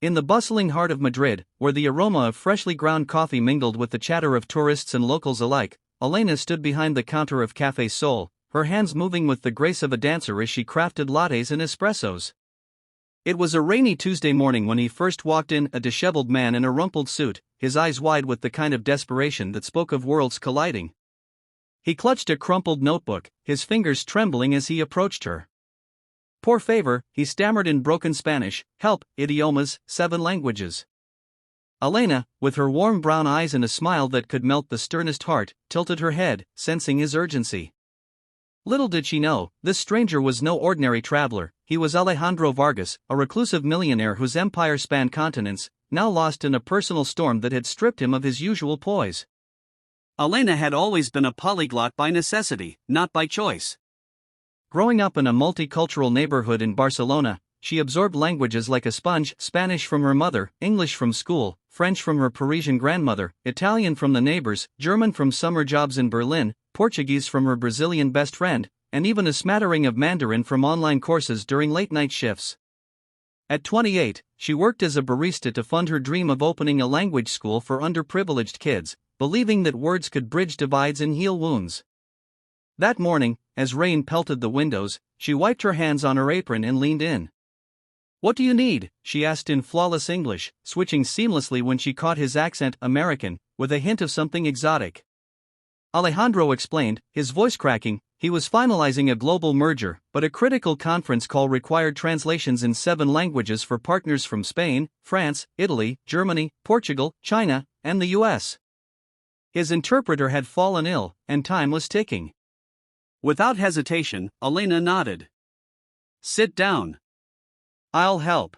In the bustling heart of Madrid, where the aroma of freshly ground coffee mingled with the chatter of tourists and locals alike, Elena stood behind the counter of Café Sol, her hands moving with the grace of a dancer as she crafted lattes and espressos. It was a rainy Tuesday morning when he first walked in, a disheveled man in a rumpled suit, his eyes wide with the kind of desperation that spoke of worlds colliding. He clutched a crumpled notebook, his fingers trembling as he approached her. "Por favor," he stammered in broken Spanish, "help, idiomas, 7 languages." Elena, with her warm brown eyes and a smile that could melt the sternest heart, tilted her head, sensing his urgency. Little did she know, this stranger was no ordinary traveler. He was Alejandro Vargas, a reclusive millionaire whose empire spanned continents, now lost in a personal storm that had stripped him of his usual poise. Elena had always been a polyglot by necessity, not by choice. Growing up in a multicultural neighborhood in Barcelona, she absorbed languages like a sponge: Spanish from her mother, English from school, French from her Parisian grandmother, Italian from the neighbors, German from summer jobs in Berlin, Portuguese from her Brazilian best friend, and even a smattering of Mandarin from online courses during late-night shifts. At 28, she worked as a barista to fund her dream of opening a language school for underprivileged kids, believing that words could bridge divides and heal wounds. That morning, as rain pelted the windows, she wiped her hands on her apron and leaned in. "What do you need?" she asked in flawless English, switching seamlessly when she caught his accent, American, with a hint of something exotic. Alejandro explained, his voice cracking. He was finalizing a global merger, but a critical conference call required translations in 7 languages for partners from Spain, France, Italy, Germany, Portugal, China, and the US. His interpreter had fallen ill, and time was ticking. Without hesitation, Elena nodded. "Sit down. I'll help."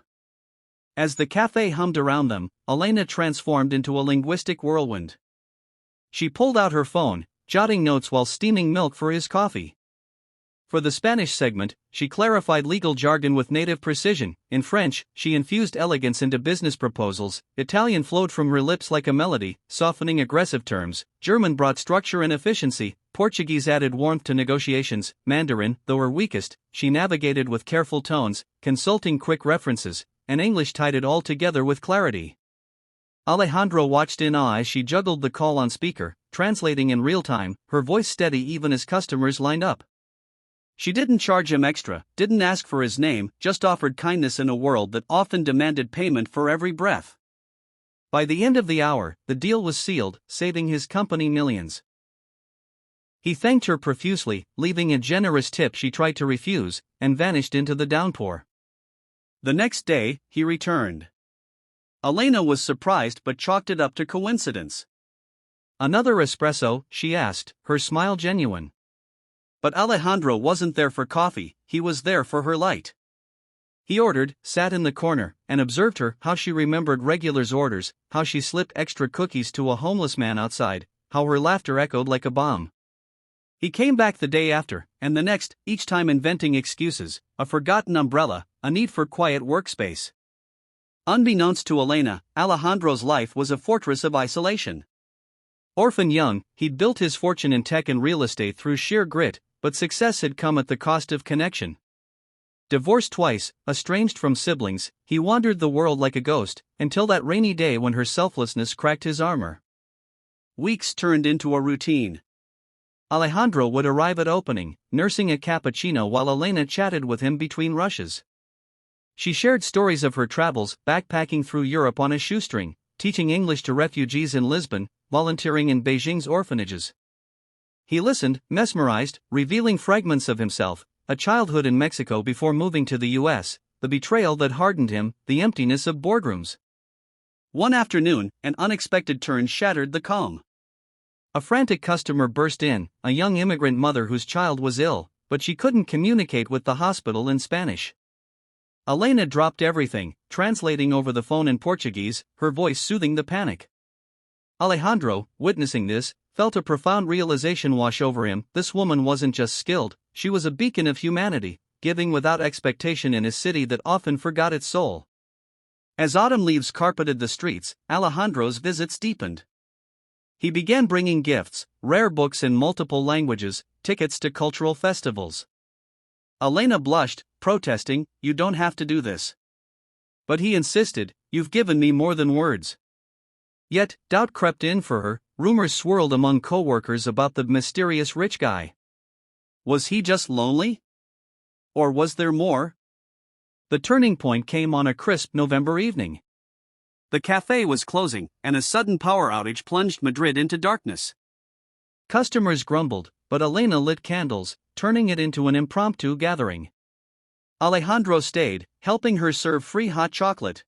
As the cafe hummed around them, Elena transformed into a linguistic whirlwind. She pulled out her phone, jotting notes while steaming milk for his coffee. For the Spanish segment, she clarified legal jargon with native precision. In French, she infused elegance into business proposals. Italian flowed from her lips like a melody, softening aggressive terms. German brought structure and efficiency. Portuguese added warmth to negotiations. Mandarin, though her weakest, she navigated with careful tones, consulting quick references, and English tied it all together with clarity. Alejandro watched in awe as she juggled the call on speaker, translating in real time, her voice steady even as customers lined up. She didn't charge him extra, didn't ask for his name, just offered kindness in a world that often demanded payment for every breath. By the end of the hour, the deal was sealed, saving his company millions. He thanked her profusely, leaving a generous tip she tried to refuse, and vanished into the downpour. The next day, he returned. Elena was surprised but chalked it up to coincidence. "Another espresso?" she asked, her smile genuine. But Alejandro wasn't there for coffee, he was there for her light. He ordered, sat in the corner, and observed her, how she remembered regulars' orders, how she slipped extra cookies to a homeless man outside, how her laughter echoed like a bomb. He came back the day after, and the next, each time inventing excuses, a forgotten umbrella, a need for quiet workspace. Unbeknownst to Elena, Alejandro's life was a fortress of isolation. Orphan young, he'd built his fortune in tech and real estate through sheer grit, but success had come at the cost of connection. Divorced twice, estranged from siblings, he wandered the world like a ghost, until that rainy day when her selflessness cracked his armor. Weeks turned into a routine. Alejandro would arrive at opening, nursing a cappuccino while Elena chatted with him between rushes. She shared stories of her travels, backpacking through Europe on a shoestring, teaching English to refugees in Lisbon, volunteering in Beijing's orphanages. He listened, mesmerized, revealing fragments of himself, a childhood in Mexico before moving to the US, the betrayal that hardened him, the emptiness of boardrooms. One afternoon, an unexpected turn shattered the calm. A frantic customer burst in, a young immigrant mother whose child was ill, but she couldn't communicate with the hospital in Spanish. Elena dropped everything, translating over the phone in Portuguese, her voice soothing the panic. Alejandro, witnessing this, felt a profound realization wash over him. This woman wasn't just skilled, she was a beacon of humanity, giving without expectation in a city that often forgot its soul. As autumn leaves carpeted the streets, Alejandro's visits deepened. He began bringing gifts, rare books in multiple languages, tickets to cultural festivals. Elena blushed, protesting, "You don't have to do this." But he insisted, "You've given me more than words." Yet, doubt crept in for her. Rumors swirled among co-workers about the mysterious rich guy. Was he just lonely? Or was there more? The turning point came on a crisp November evening. The café was closing, and a sudden power outage plunged Madrid into darkness. Customers grumbled, but Elena lit candles, turning it into an impromptu gathering. Alejandro stayed, helping her serve free hot chocolate.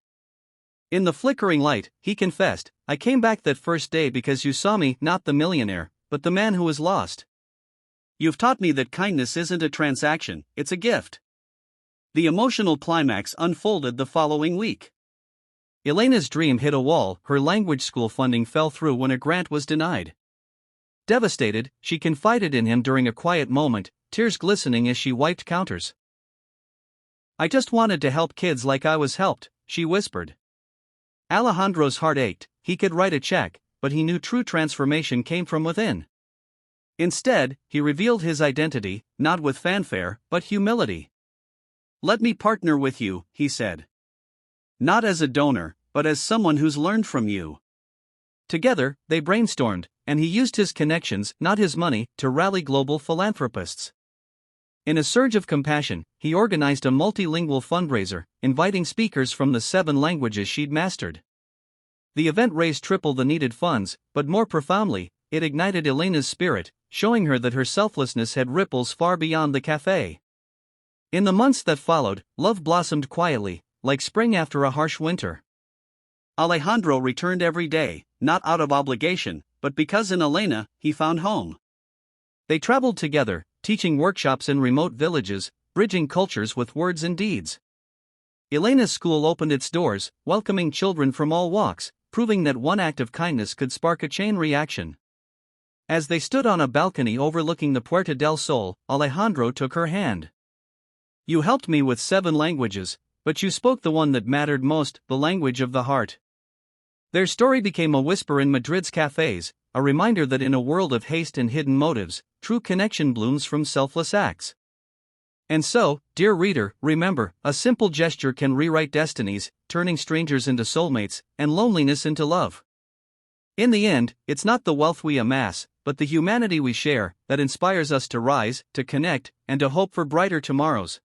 In the flickering light, he confessed, "I came back that first day because you saw me, not the millionaire, but the man who was lost. You've taught me that kindness isn't a transaction, it's a gift." The emotional climax unfolded the following week. Elena's dream hit a wall. Her language school funding fell through when a grant was denied. Devastated, she confided in him during a quiet moment, tears glistening as she wiped counters. "I just wanted to help kids like I was helped," she whispered. Alejandro's heart ached. He could write a check, but he knew true transformation came from within. Instead, he revealed his identity, not with fanfare, but humility. "Let me partner with you," he said. "Not as a donor, but as someone who's learned from you." Together, they brainstormed, and he used his connections, not his money, to rally global philanthropists. In a surge of compassion, he organized a multilingual fundraiser, inviting speakers from the 7 languages she'd mastered. The event raised triple the needed funds, but more profoundly, it ignited Elena's spirit, showing her that her selflessness had ripples far beyond the café. In the months that followed, love blossomed quietly, like spring after a harsh winter. Alejandro returned every day, not out of obligation, but because in Elena, he found home. They traveled together, teaching workshops in remote villages, bridging cultures with words and deeds. Elena's school opened its doors, welcoming children from all walks, proving that one act of kindness could spark a chain reaction. As they stood on a balcony overlooking the Puerta del Sol, Alejandro took her hand. "You helped me with 7 languages, but you spoke the one that mattered most, the language of the heart." Their story became a whisper in Madrid's cafes, a reminder that in a world of haste and hidden motives, true connection blooms from selfless acts. And so, dear reader, remember, a simple gesture can rewrite destinies, turning strangers into soulmates, and loneliness into love. In the end, it's not the wealth we amass, but the humanity we share, that inspires us to rise, to connect, and to hope for brighter tomorrows.